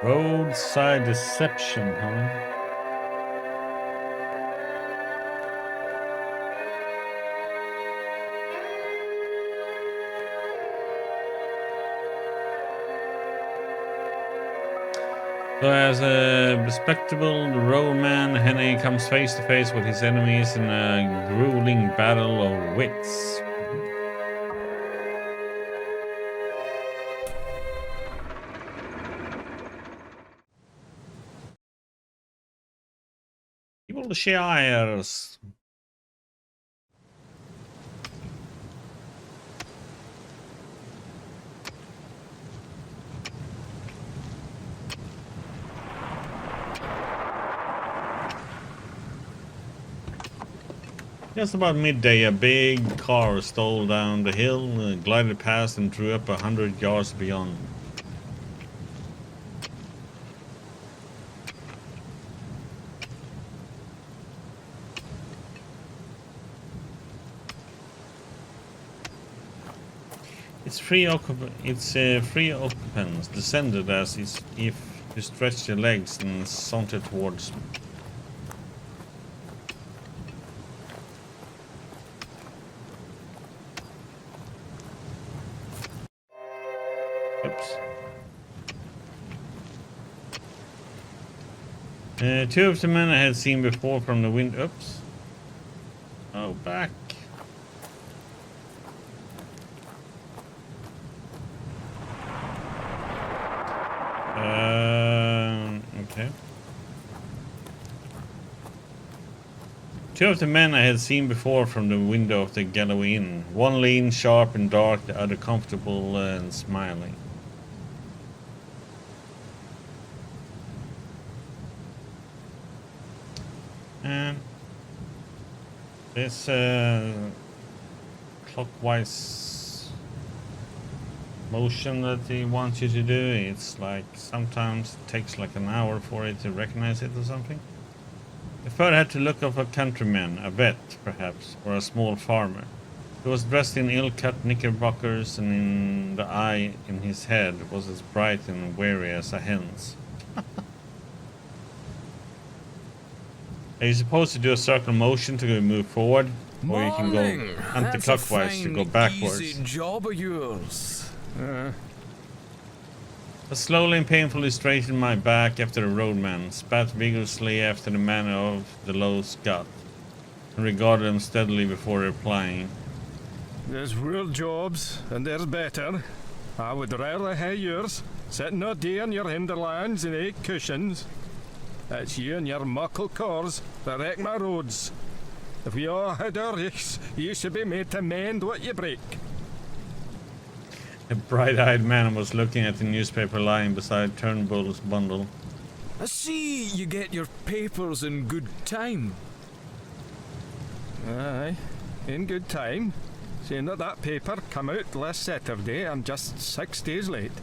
Roadside Deception, huh? So as a respectable roadman, Henry comes face to face with his enemies in a grueling battle of wits. Evil Shires. Just about midday, a big car stole down the hill, glided past and drew up 100 yards beyond. Its free occupants descended as if you stretched your legs and sauntered towards me. Oops. Two of the men I had seen before from the wind. Oops. Oh, back. Okay. Two of the men I had seen before from the window of the Galloway Inn. One lean, sharp and dark, the other comfortable and smiling. And this clockwise motion that he wants you to do, it's like sometimes it takes like an hour for it to recognize it or something. The fellow had to look of a countryman, a vet perhaps, or a small farmer. He was dressed in ill-cut knickerbockers, and in the eye in his head was as bright and wary as a hen's. Are you supposed to do a circle motion to move forward, or you can go anti-clockwise to go backwards? Easy job of yours. I slowly and painfully straightened my back after the roadman, spat vigorously after the manner of the low Scot, and regarded him steadily before replying. There's real jobs, and there's better. I would rather have yours, sitting all day on your hinterlands and 8 cushions. It's you and your muckle cars that wreck my roads. If we all had our richts, you should be made to mend what you break. A bright-eyed man was looking at the newspaper lying beside Turnbull's bundle. I see you get your papers in good time. Aye, in good time. Seeing that paper come out last Saturday, I'm just 6 days late.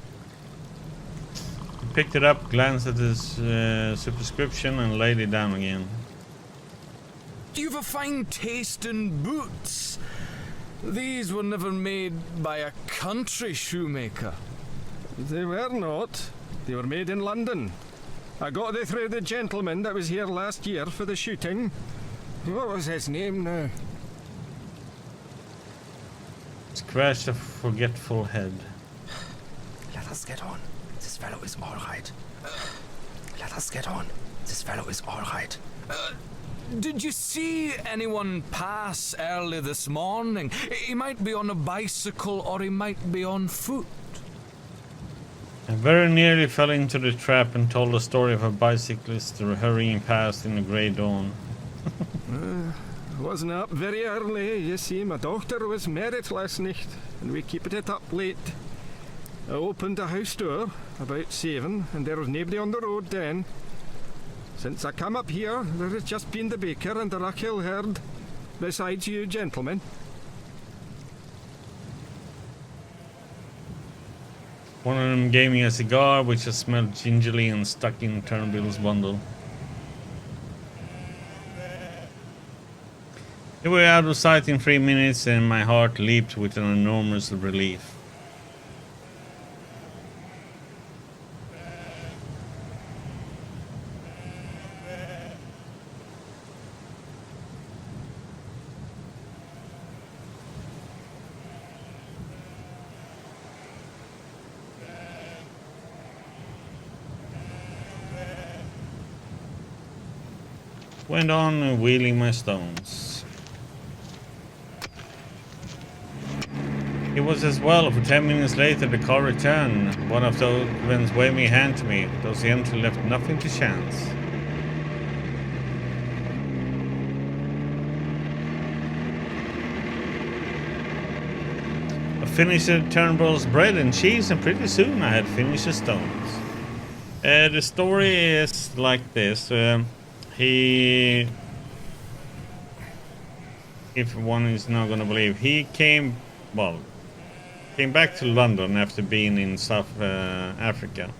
He picked it up, glanced at his superscription, and laid it down again. You've a fine taste in boots. These were never made by a country shoemaker. They were not. They were made in London. I got they through the gentleman that was here last year for the shooting. What was his name now? Scratched a forgetful head. Let us get on. This fellow is all right. Let us get on. This fellow is all right. Did you see anyone pass early this morning? He might be on a bicycle or he might be on foot. I very nearly fell into the trap and told the story of a bicyclist hurrying past in the grey dawn. Wasn't up very early. You see, my daughter was married last night, and we keeping it up late. I opened the house door about 7, and there was nobody on the road then. Since I come up here, there has just been the baker and the Rachill herd, besides you gentlemen. One of them gave me a cigar, which I smelled gingerly and stuck in Turnbull's bundle. They were out of sight in 3 minutes, and my heart leaped with an enormous relief. Went on wheeling my stones. It was as well, for 10 minutes later the car returned. One of those ones waving a hand to me. Those entry left nothing to chance. I finished the Turnbull's bread and cheese, and pretty soon I had finished the stones. The story is like this. He, if one is not going to believe, he came back to London after being in South Africa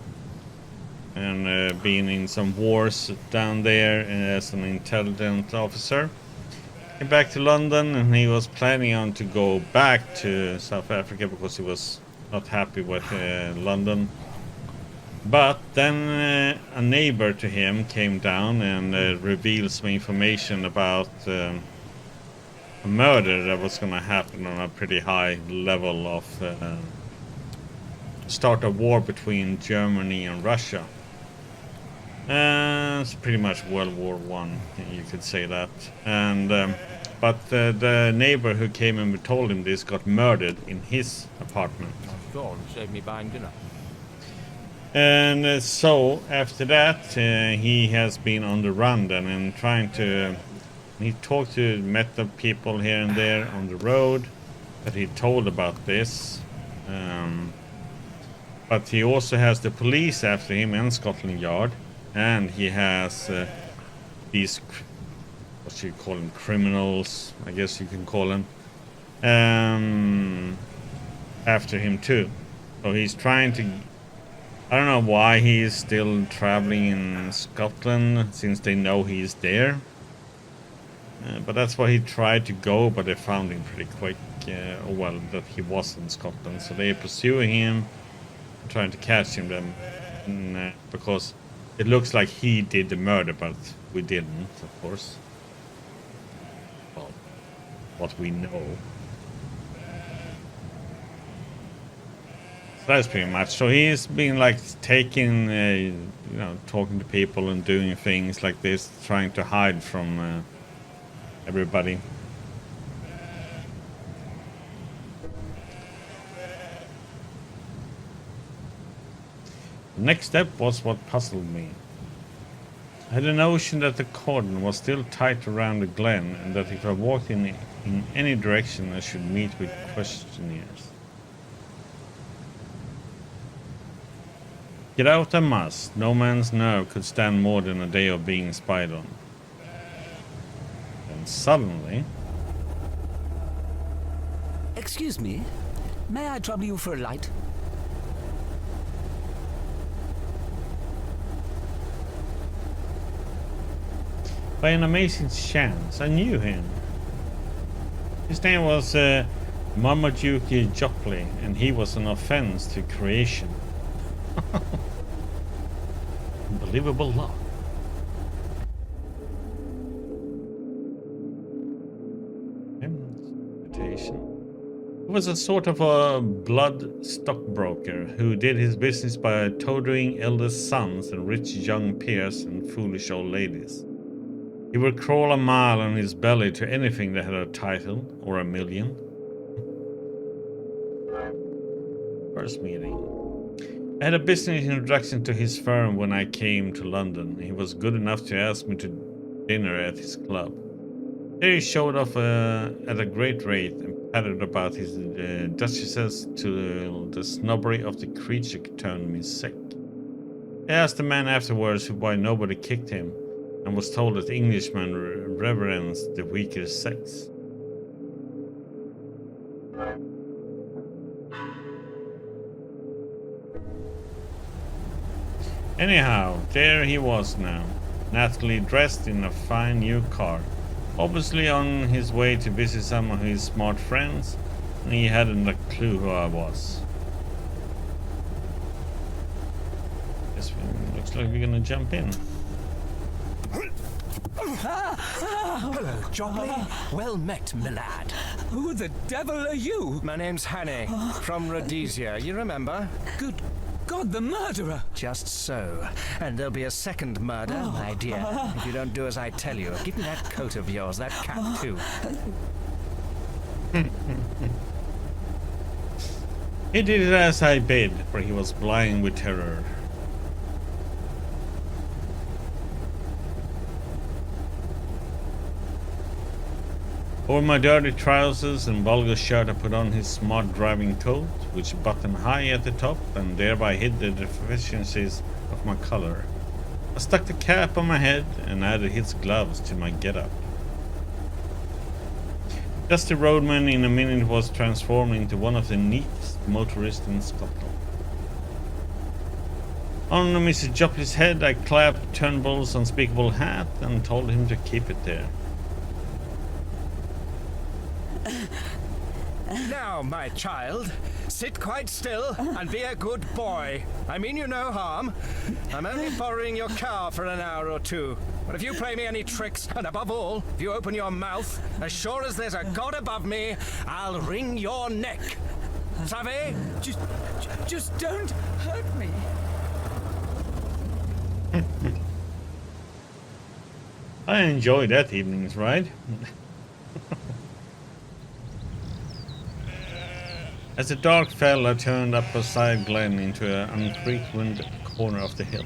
and being in some wars down there as an intelligence officer. Came back to London, and he was planning on to go back to South Africa because he was not happy with London. But then a neighbor to him came down and revealed some information about a murder that was going to happen on a pretty high level of start a war between Germany and Russia. It's pretty much World War One, you could say that. And but the neighbor who came and told him this got murdered in his apartment. Go on, save me buying dinner. And so after that, he has been on the run then and trying to. He met the people here and there on the road that he told about this. But he also has the police after him and Scotland Yard, and he has these, what you call them, criminals, I guess you can call them, after him too. So he's trying to. I don't know why he is still traveling in Scotland, since they know he's there. But that's why he tried to go, but they found him pretty quick. That he was in Scotland. So they're pursuing him, trying to catch him then. Because it looks like he did the murder, but we didn't, of course. Well, what we know. That's pretty much. So he's been like taking, talking to people and doing things like this, trying to hide from everybody. The next step was what puzzled me. I had a notion that the cordon was still tight around the glen, and that if I walked in any direction I should meet with questionnaires. Get out I must. No man's nerve could stand more than a day of being spied on. And suddenly... Excuse me, may I trouble you for a light? By an amazing chance, I knew him. His name was Marmaduke Jopley, and he was an offense to creation. Unbelievable luck. He was a sort of a blood stockbroker who did his business by tutoring eldest sons and rich young peers and foolish old ladies. He would crawl a mile on his belly to anything that had a title or a million. First meeting. I had a business introduction to his firm when I came to London. He was good enough to ask me to dinner at his club. There he showed off at a great rate and pattered about his duchesses to the snobbery of the creature turned me sick. I asked the man afterwards why nobody kicked him, and was told that Englishmen reverence the weaker sex. Anyhow, there he was now, nattily dressed in a fine new car, obviously on his way to visit some of his smart friends, and he hadn't a clue who I was. Guess looks like we're gonna jump in. Hello, Jopley. Well met, my lad. Who the devil are you? My name's Hanny, from Rhodesia, you remember? Good God, the murderer! Just so. And there'll be a second murder, my dear, if you don't do as I tell you. Give me that coat of yours, that cap too. He did it as I bid, for he was blind with terror. Over my dirty trousers and vulgar shirt I put on his smart driving coat, which buttoned high at the top and thereby hid the deficiencies of my color. I stuck the cap on my head and added his gloves to my getup. Dusty roadman in a minute was transformed into one of the neatest motorists in Scotland. On Mrs. Jopley's head I clapped Turnbull's unspeakable hat and told him to keep it there. Now, my child, sit quite still and be a good boy. I mean you no harm. I'm only borrowing your car for an hour or two. But if you play me any tricks, and above all, if you open your mouth, as sure as there's a God above me, I'll wring your neck. Savvy? Just don't hurt me. I enjoyed that evening's ride. As the dark fell, I turned up a side glen into an unfrequented corner of the hills.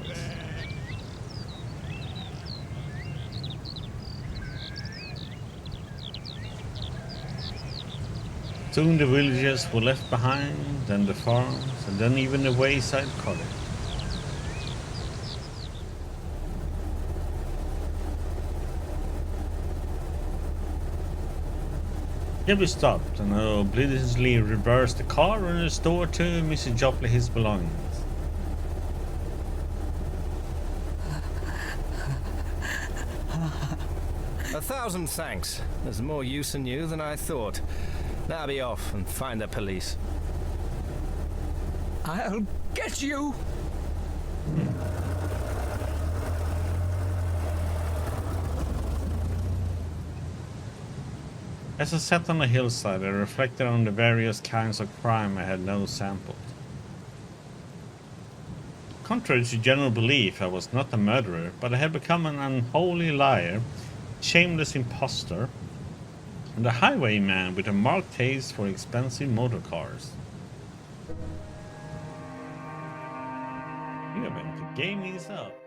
Soon the villages were left behind, then the farms, and then even the wayside cottage. Here we stopped and obliviously reversed the car and restored to Mrs. Jopley his belongings. A thousand thanks. There's more use in you than I thought. Now be off and find the police. I'll get you! As I sat on the hillside, I reflected on the various kinds of crime I had now sampled. Contrary to general belief, I was not a murderer, but I had become an unholy liar, shameless impostor, and a highwayman with a marked taste for expensive motor cars. You are going to game these up.